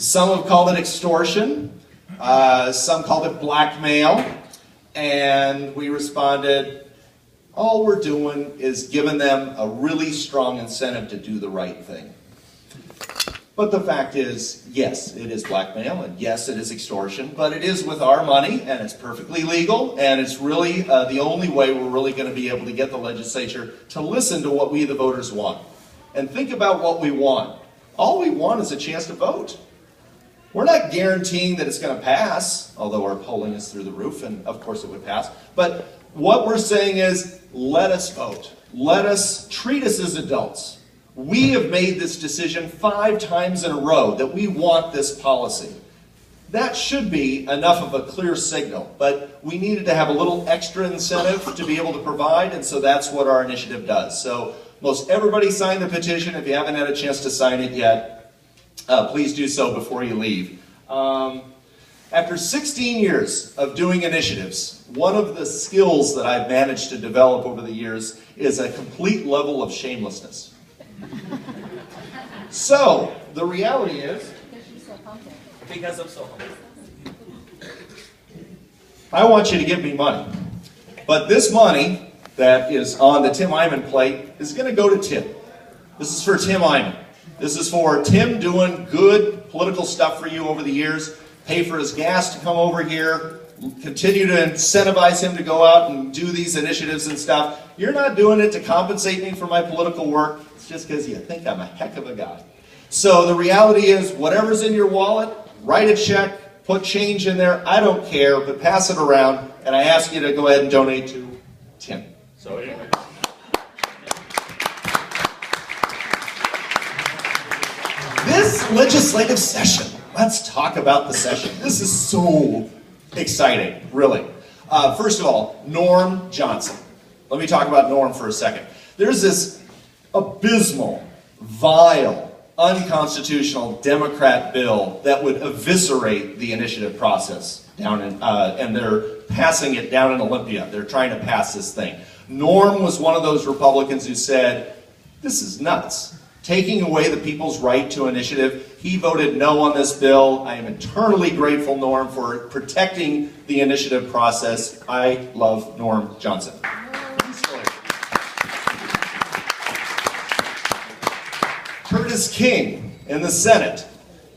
Some have called it extortion. Some called it blackmail. And we responded, all we're doing is giving them a really strong incentive to do the right thing. But the fact is, yes, it is blackmail, and yes, it is extortion, but it is with our money, and it's perfectly legal, and it's really the only way we're really going to be able to get the legislature to listen to what we, the voters, want. And think about what we want. All we want is a chance to vote. We're not guaranteeing that it's going to pass, although our polling is through the roof, and of course it would pass. But what we're saying is, let us vote. Let us treat us as adults. We have made this decision 5 times in a row that we want this policy. That should be enough of a clear signal, but we needed to have a little extra incentive to be able to provide, and so that's what our initiative does. So most everybody signed the petition. If you haven't had a chance to sign it yet, please do so before you leave. After 16 years of doing initiatives, one of the skills that I've managed to develop over the years is a complete level of shamelessness. So, the reality is, because I'm so humble. I want you to give me money. But this money that is on the Tim Eyman plate is going to go to Tim. This is for Tim Eyman. This is for Tim doing good political stuff for you over the years, pay for his gas to come over here, continue to incentivize him to go out and do these initiatives and stuff. You're not doing it to compensate me for my political work. It's just because you think I'm a heck of a guy. So the reality is, whatever's in your wallet, write a check, put change in there. I don't care, but pass it around. And I ask you to go ahead and donate to Tim. So anyway. This legislative session, let's talk about the session. This is so exciting, really. First of all, Norm Johnson. Let me talk about Norm for a second. There's this abysmal, vile, unconstitutional Democrat bill that would eviscerate the initiative process down in, and they're passing it down in Olympia. They're trying to pass this thing. Norm was one of those Republicans who said, this is nuts. Taking away the people's right to initiative. He voted no on this bill. I am eternally grateful, Norm, for protecting the initiative process. I love Norm Johnson. Curtis King in the Senate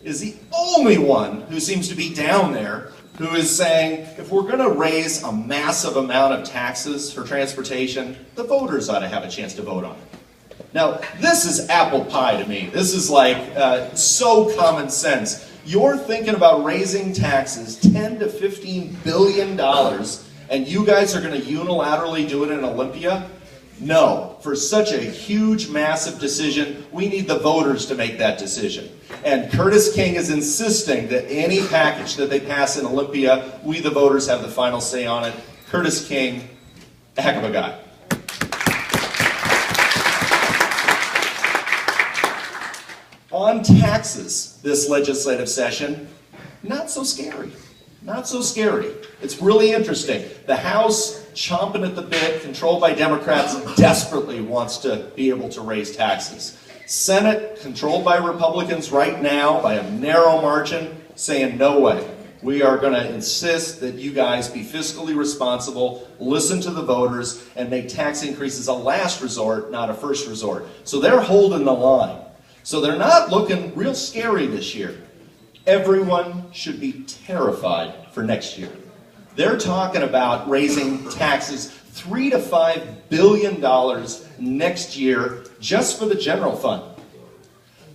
is the only one who seems to be down there who is saying, if we're going to raise a massive amount of taxes for transportation, the voters ought to have a chance to vote on it. Now, this is apple pie to me. This is like so common sense. You're thinking about raising taxes $10 to $15 billion, and you guys are going to unilaterally do it in Olympia? No. For such a huge, massive decision, we need the voters to make that decision. And Curtis King is insisting that any package that they pass in Olympia, we, the voters, have the final say on it. Curtis King, a heck of a guy. On taxes this legislative session, not so scary. Not so scary. It's really interesting. The House, chomping at the bit, controlled by Democrats, desperately wants to be able to raise taxes. Senate, controlled by Republicans right now by a narrow margin, saying no way. We are going to insist that you guys be fiscally responsible, listen to the voters, and make tax increases a last resort, not a first resort. So they're holding the line. So they're not looking real scary this year. Everyone should be terrified for next year. They're talking about raising taxes $3 to $5 billion next year just for the general fund.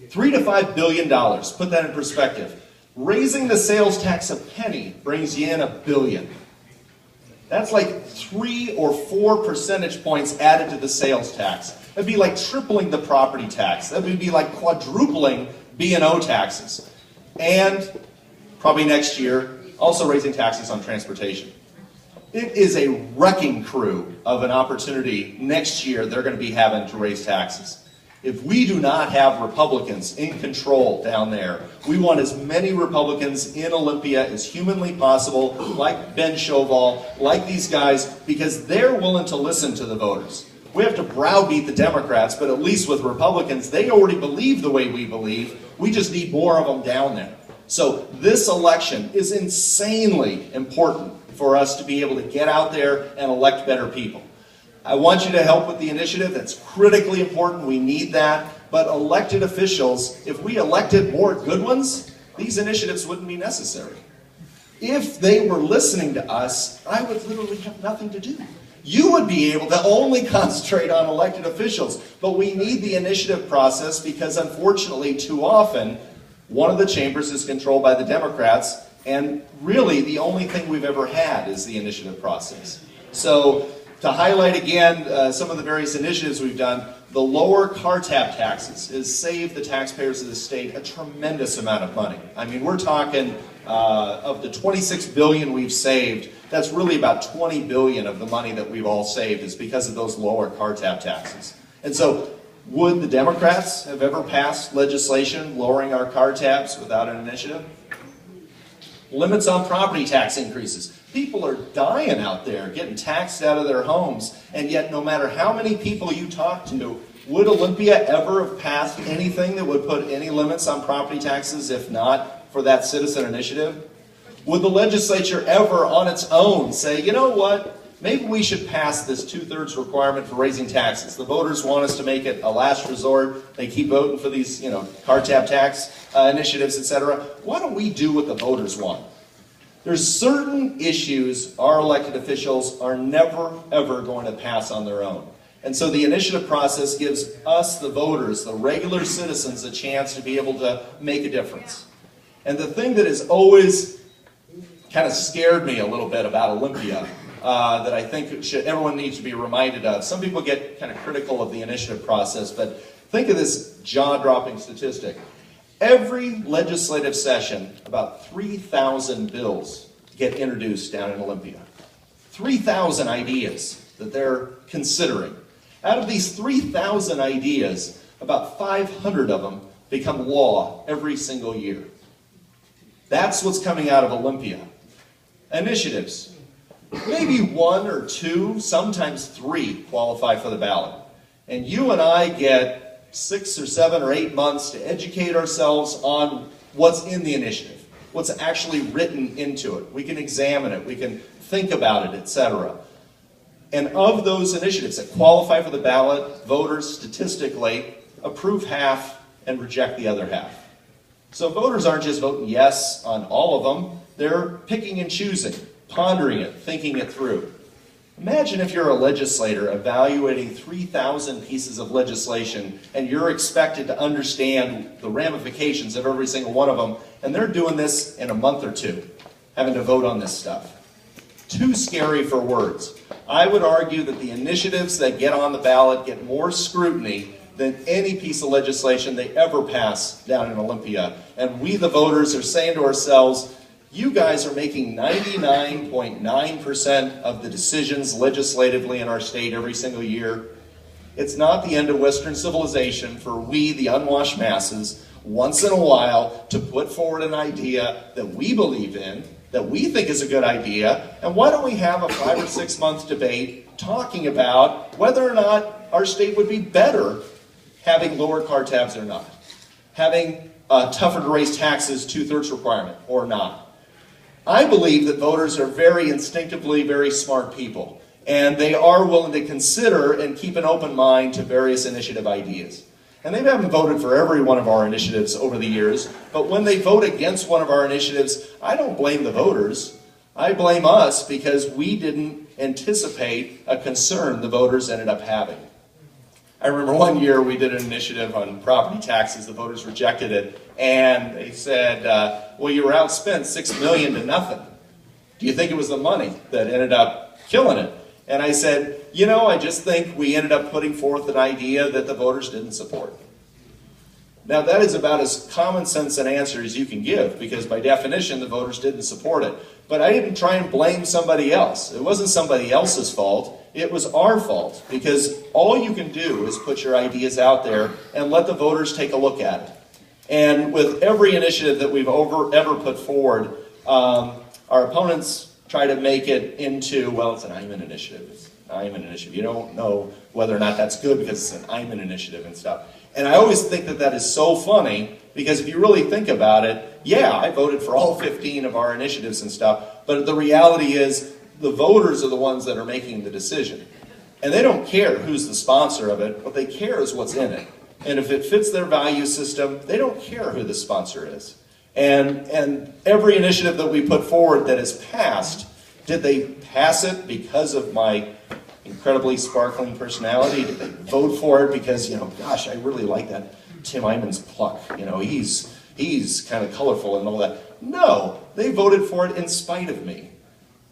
$3 to $5 billion. Put that in perspective. Raising the sales tax a penny brings you in $1 billion. That's like 3 or 4 percentage points added to the sales tax. That'd be like tripling the property tax. That would be like quadrupling B&O taxes. And probably next year, also raising taxes on transportation. It is a wrecking crew of an opportunity next year they're going to be having to raise taxes. If we do not have Republicans in control down there, we want as many Republicans in Olympia as humanly possible, like Ben Chauvel, like these guys, because they're willing to listen to the voters. We have to browbeat the Democrats, but at least with Republicans, they already believe the way we believe. We just need more of them down there. So this election is insanely important for us to be able to get out there and elect better people. I want you to help with the initiative. That's critically important. We need that. But elected officials, if we elected more good ones, these initiatives wouldn't be necessary. If they were listening to us, I would literally have nothing to do. You would be able to only concentrate on elected officials. But we need the initiative process because unfortunately, too often, one of the chambers is controlled by the Democrats, and really the only thing we've ever had is the initiative process. So to highlight again some of the various initiatives we've done, the lower car tab taxes has saved the taxpayers of the state a tremendous amount of money. I mean, we're talking of the $26 billion we've saved, that's really about $20 billion of the money that we've all saved is because of those lower car tab taxes. And so, would the Democrats have ever passed legislation lowering our car tabs without an initiative? Limits on property tax increases. People are dying out there, getting taxed out of their homes, and yet no matter how many people you talk to, would Olympia ever have passed anything that would put any limits on property taxes if not for that citizen initiative? Would the legislature ever on its own say, you know what, maybe we should pass this 2/3 requirement for raising taxes. The voters want us to make it a last resort. They keep voting for these, car tab tax initiatives, etc. Why don't we do what the voters want? There's certain issues our elected officials are never, ever going to pass on their own. And so the initiative process gives us, the voters, the regular citizens, a chance to be able to make a difference. And the thing that has always kind of scared me a little bit about Olympia, that I think everyone needs to be reminded of. Some people get kind of critical of the initiative process, but think of this jaw-dropping statistic. Every legislative session, about 3,000 bills get introduced down in Olympia. 3,000 ideas that they're considering. Out of these 3,000 ideas, about 500 of them become law every single year. That's what's coming out of Olympia. Initiatives. Maybe one or two, sometimes three qualify for the ballot. And you and I get 6 or 7 or 8 months to educate ourselves on what's in the initiative, what's actually written into it. We can examine it, we can think about it, etc. And of those initiatives that qualify for the ballot, voters statistically approve half and reject the other half. So voters aren't just voting yes on all of them, they're picking and choosing, pondering it, thinking it through. Imagine if you're a legislator evaluating 3,000 pieces of legislation and you're expected to understand the ramifications of every single one of them, and they're doing this in a month or two, having to vote on this stuff. Too scary for words. I would argue that the initiatives that get on the ballot get more scrutiny than any piece of legislation they ever pass down in Olympia. And we, the voters, are saying to ourselves, you guys are making 99.9% of the decisions legislatively in our state every single year. It's not the end of Western civilization for we, the unwashed masses, once in a while to put forward an idea that we believe in, that we think is a good idea, and why don't we have a 5 or 6 month debate talking about whether or not our state would be better having lower car tabs or not, having tougher to raise taxes 2/3 requirement or not. I believe that voters are very instinctively very smart people, and they are willing to consider and keep an open mind to various initiative ideas. And they haven't voted for every one of our initiatives over the years, but when they vote against one of our initiatives, I don't blame the voters. I blame us because we didn't anticipate a concern the voters ended up having. I remember one year we did an initiative on property taxes. The voters rejected it, and they said, well, you were outspent $6 million to nothing. Do you think it was the money that ended up killing it? And I said, I just think we ended up putting forth an idea that the voters didn't support. Now, that is about as common sense an answer as you can give, because by definition, the voters didn't support it. But I didn't try and blame somebody else. It wasn't somebody else's fault. It was our fault, because all you can do is put your ideas out there and let the voters take a look at it. And with every initiative that we've ever put forward, our opponents try to make it into, well, it's an Eyman initiative. It's an Eyman initiative. You don't know whether or not that's good because it's an Eyman initiative and stuff. And I always think that that is so funny Because if you really think about it, yeah, I voted for all 15 of our initiatives and stuff, but the reality is the voters are the ones that are making the decision. And they don't care who's the sponsor of it. What they care is what's in it. And if it fits their value system, they don't care who the sponsor is. And every initiative that we put forward that is passed, did they pass it because of my incredibly sparkling personality? Did they vote for it because, gosh, I really like that Tim Eyman's pluck. He's kind of colorful and all that. No, they voted for it in spite of me.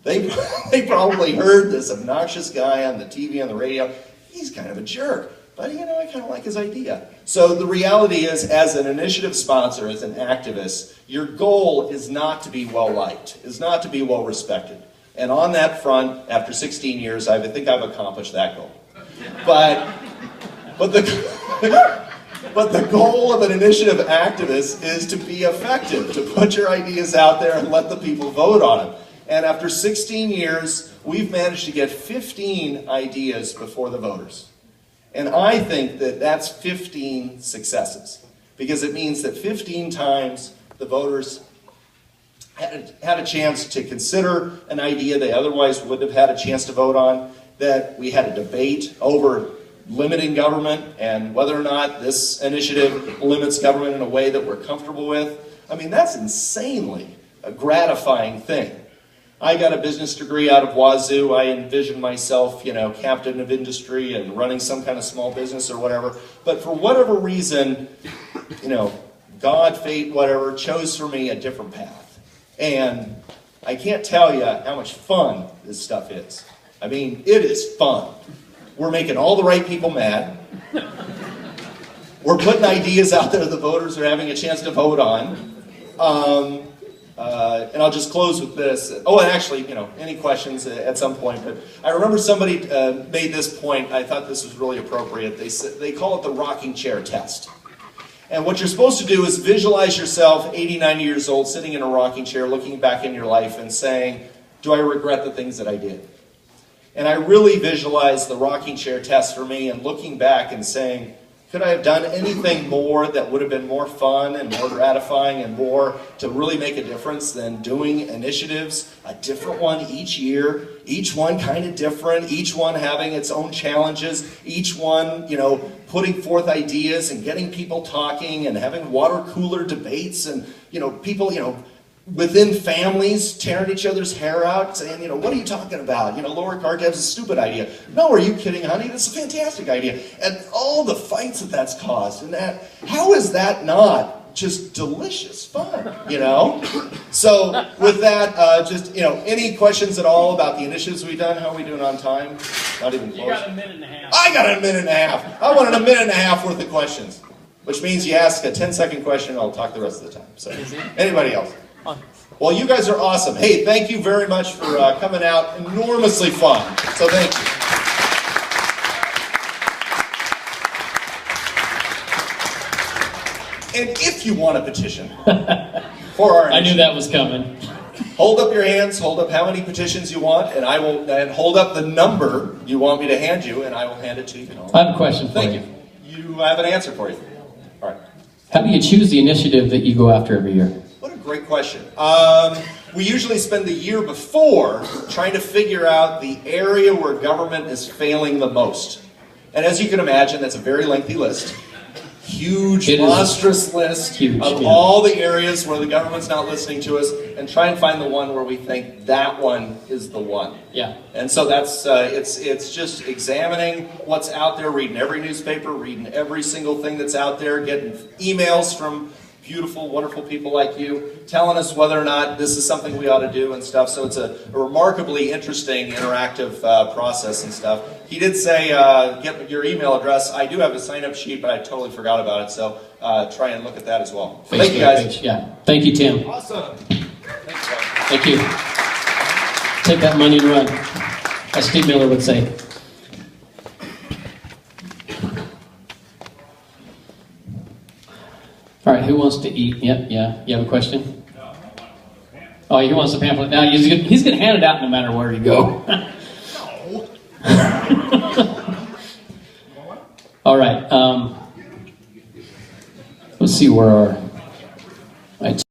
They probably heard this obnoxious guy on the TV, on the radio. He's kind of a jerk, but I kind of like his idea. So the reality is, as an initiative sponsor, as an activist, your goal is not to be well-liked, is not to be well-respected. And on that front, after 16 years, I think I've accomplished that goal. But the goal of an initiative activist is to be effective, to put your ideas out there and let the people vote on them. And after 16 years, we've managed to get 15 ideas before the voters. And I think that that's 15 successes, because it means that 15 times the voters had a chance to consider an idea they otherwise wouldn't have had a chance to vote on, that we had a debate over limiting government and whether or not this initiative limits government in a way that we're comfortable with. I mean, that's insanely a gratifying thing. I got a business degree out of Wazoo. I envisioned myself, captain of industry and running some kind of small business or whatever. But for whatever reason, God, fate, whatever, chose for me a different path. And I can't tell you how much fun this stuff is. I mean, it is fun. We're making all the right people mad. We're putting ideas out there the voters are having a chance to vote on. And I'll just close with this. Oh, and actually, any questions at some point. But I remember somebody made this point. I thought this was really appropriate. They call it the rocking chair test. And what you're supposed to do is visualize yourself 80, 90 years old, sitting in a rocking chair, looking back in your life and saying, do I regret the things that I did? And I really visualized the rocking chair test for me and looking back and saying, could I have done anything more that would have been more fun and more gratifying and more to really make a difference than doing initiatives, a different one each year, each one kind of different, each one having its own challenges, each one, putting forth ideas and getting people talking and having water cooler debates and, people, within families tearing each other's hair out saying, what are you talking about? Lower car tabs is a stupid idea. No, are you kidding, honey? That's a fantastic idea. And all the fights that's caused. And how is that not just delicious fun, So with that, any questions at all about the initiatives we've done? How are we doing on time? Not even close. You got a minute and a half. I got a minute and a half. I wanted a minute and a half worth of questions, which means you ask a 10-second question and I'll talk the rest of the time. So, anybody else? Well, you guys are awesome. Hey, thank you very much for coming out. Enormously fun. So thank you. And if you want a petition for our I knew that was coming. hold up your hands, hold up how many petitions you want, and I will then hold up the number you want me to hand you, and I will hand it to you. I have a question for you. Thank you. You have an answer for you. All right. How do you choose the initiative that you go after every year? What a great question. We usually spend the year before trying to figure out the area where government is failing the most. And as you can imagine, that's a very lengthy list. Huge, monstrous list of all the areas where the government's not listening to us, and try and find the one where we think that one is the one. Yeah. And so that's, it's just examining what's out there, reading every newspaper, reading every single thing that's out there, getting emails from beautiful, wonderful people like you, telling us whether or not this is something we ought to do and stuff. So it's a remarkably interesting, interactive process and stuff. He did say, get your email address. I do have a sign-up sheet, but I totally forgot about it. So try and look at that as well. Thank you, guys. Page. Yeah. Thank you, Tim. Awesome. Thank you. Take that money and run, as Steve Miller would say. All right, who wants to eat? Yep, yeah. You have a question? Oh, he wants the pamphlet. Now, he's going to hand it out no matter where you go. All right. Let's see where our Right.